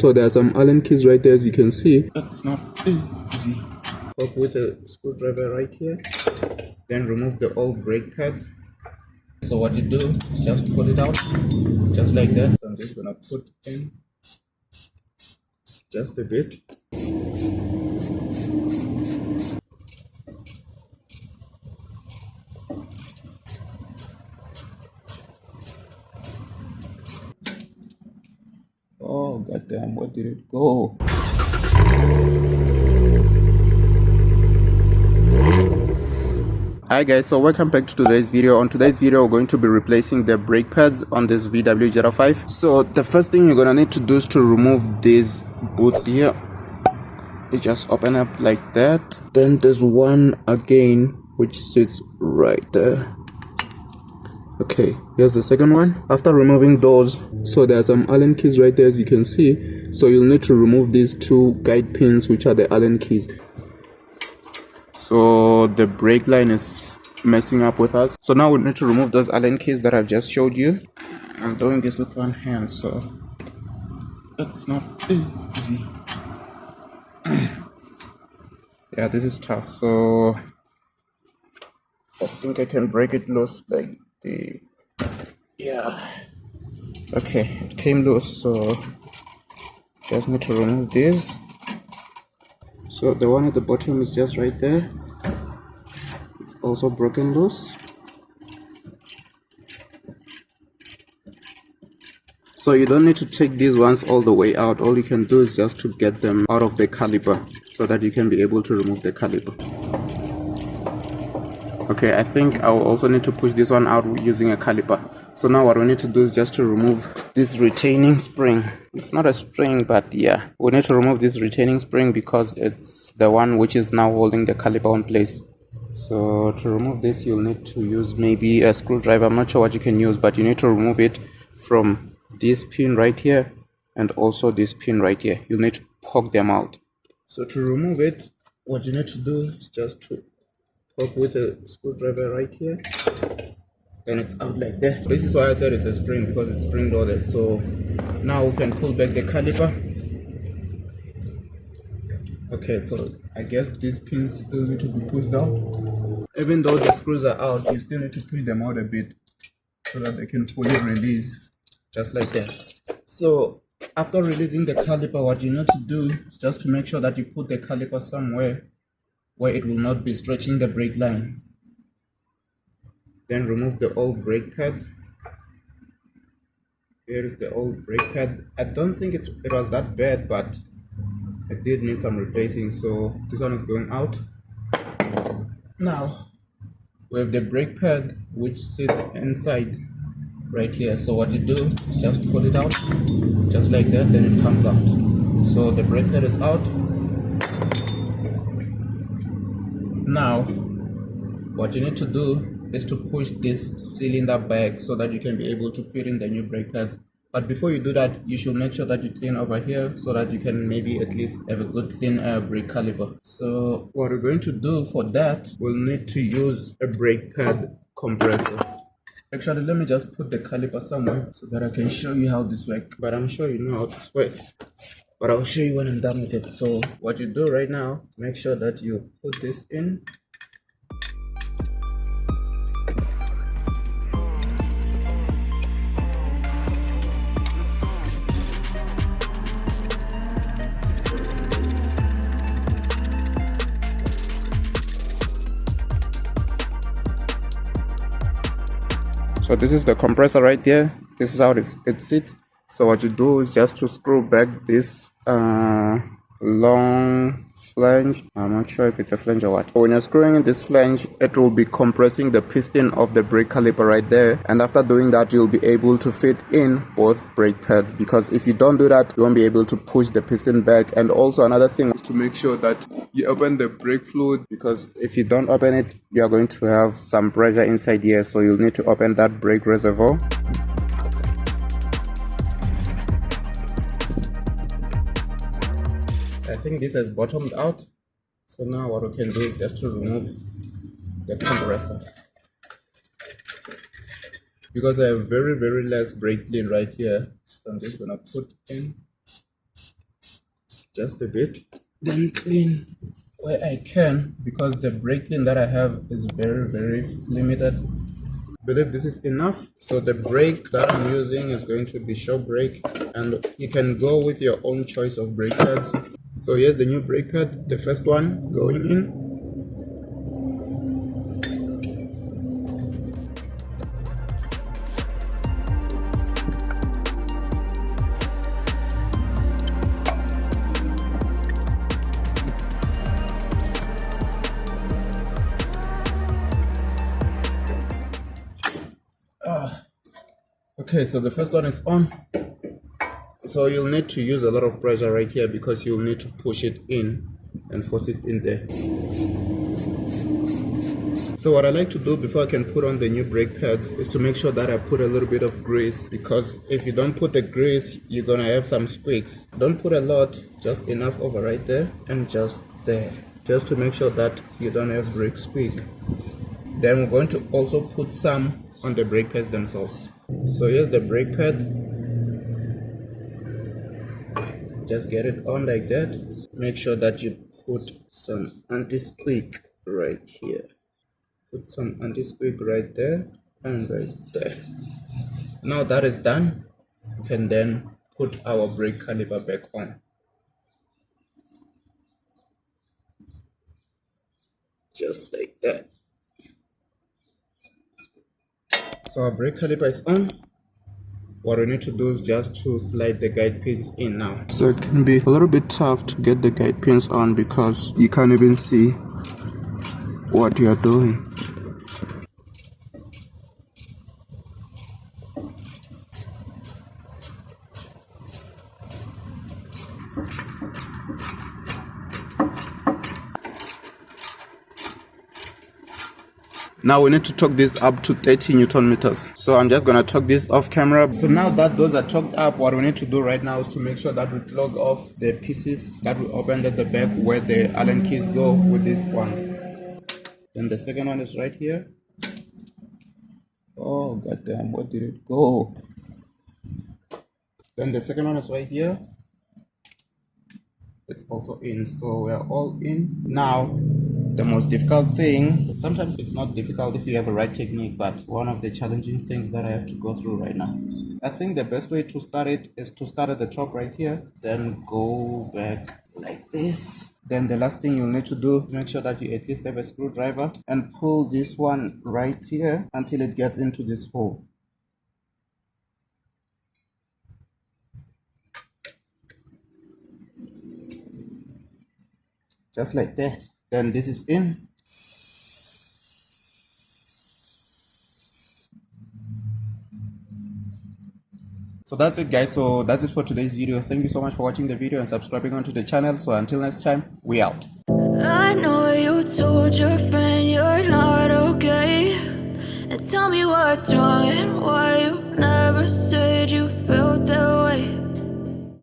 So there are some Allen keys right there, as you can see. It's not easy. Pop with a screwdriver right here, then remove the old brake pad. So what you do is just pull it out, just like that. So I'm just gonna put in just a bit. Oh goddamn, where did it go? Hi guys, so welcome back to today's video. On today's video, we're going to be replacing the brake pads on this VW Jetta 5. So the first thing you're gonna need to do is to remove these boots here. They just open up like that. Then there's one again which sits right there. Okay, here's the second one. After removing those, so there are some Allen keys right there, as you can see. So you'll need to remove these two guide pins, which are the Allen keys. So the brake line is messing up with us. So now we need to remove those Allen keys that I've just showed you. I'm doing this with one hand, so it's not easy. Yeah, this is tough. So I think I can break it loose like the, yeah. Okay, it came loose, so just need to remove this. So the one at the bottom is just right there. It's also broken loose. So you don't need to take these ones all the way out. All you can do is just to get them out of the caliper so that you can be able to remove the caliper. Okay, I think I'll also need to push this one out using a caliper. So now what we need to do is just to remove this retaining spring. It's not a spring, but yeah, we need to remove this retaining spring because it's the one which is now holding the caliper in place. So to remove this, you'll need to use maybe a screwdriver. I'm not sure what you can use, but you need to remove it from this pin right here and also this pin right here. You'll need to poke them out. So to remove it, what you need to do is just to poke with a screwdriver right here. Then it's out like that. This is why I said it's a spring, because it's spring loaded. So now we can pull back the caliper. Okay, so I guess these pins still need to be pushed out. Even though the screws are out, you still need to push them out a bit so that they can fully release, just like that. So after releasing the caliper, what you need to do is just to make sure that you put the caliper somewhere where it will not be stretching the brake line. Then remove the old brake pad. Here is the old brake pad. I don't think it was that bad, but it did need some replacing, so this one is going out. Now we have the brake pad which sits inside right here. So what you do is just pull it out, just like that, then it comes out. So the brake pad is out. Now what you need to do is to push this cylinder back so that you can be able to fit in the new brake pads. But before you do that, you should make sure that you clean over here so that you can maybe at least have a good clean brake caliper. So what we're going to do for that, we'll need to use a brake pad compressor. Actually, let me just put the caliper somewhere so that I can show you how this works. But I'm sure you know how this works, but I'll show you when I'm done with it. So what you do right now, make sure that you put this in. So this is the compressor right there. This is how it sits. So what you do is just to screw back this long flange. I'm not sure if it's a flange or what. When you're screwing in this flange, it will be compressing the piston of the brake caliper right there. And after doing that, you'll be able to fit in both brake pads, because if you don't do that, you won't be able to push the piston back. And also another thing is to make sure that you open the brake fluid, because if you don't open it, you are going to have some pressure inside here. So you'll need to open that brake reservoir. I think this has bottomed out. So now what we can do is just to remove the compressor, because I have very less brake clean right here. So I'm just gonna put in just a bit, then clean where I can, because the brake clean that I have is very limited. I believe this is enough. So the brake that I'm using is going to be shop brake, and you can go with your own choice of brake pads. So here's the new brake pad, the first one going in. Okay, so the first one is on. So you'll need to use a lot of pressure right here, because you'll need to push it in and force it in there. So what I like to do before I can put on the new brake pads is to make sure that I put a little bit of grease, because if you don't put the grease, you're gonna have some squeaks. Don't put a lot, just enough over right there and just there, just to make sure that you don't have brake squeak. Then we're going to also put some on the brake pads themselves. So here's the brake pad. Just get it on like that. Make sure that you put some anti-squeak right here. Put some anti-squeak right there and right there. Now that is done, we can then put our brake caliper back on. Just like that. So our brake caliper is on. What we need to do is just to slide the guide pins in now. So it can be a little bit tough to get the guide pins on, because you can't even see what you're doing. Now we need to torque this up to 30 Newton meters. So I'm just gonna torque this off camera. So now that those are torqued up, what we need to do right now is to make sure that we close off the pieces that we opened at the back where the Allen keys go with these ones. Then the second one is right here. Oh goddamn, where did it go? Then the second one is right here. It's also in, so we're all in. Now the most difficult thing, sometimes it's not difficult if you have a right technique, but one of the challenging things that I have to go through right now. I think the best way to start it is to start at the top right here, then go back like this. Then the last thing you'll need to do, make sure that you at least have a screwdriver and pull this one right here until it gets into this hole. Just like that. Then this is in. So that's it, guys. So that's it for today's video. Thank you so much for watching the video and subscribing onto the channel. So until next time, we out. I know you told your friend you're not okay, and tell me what's wrong and why you never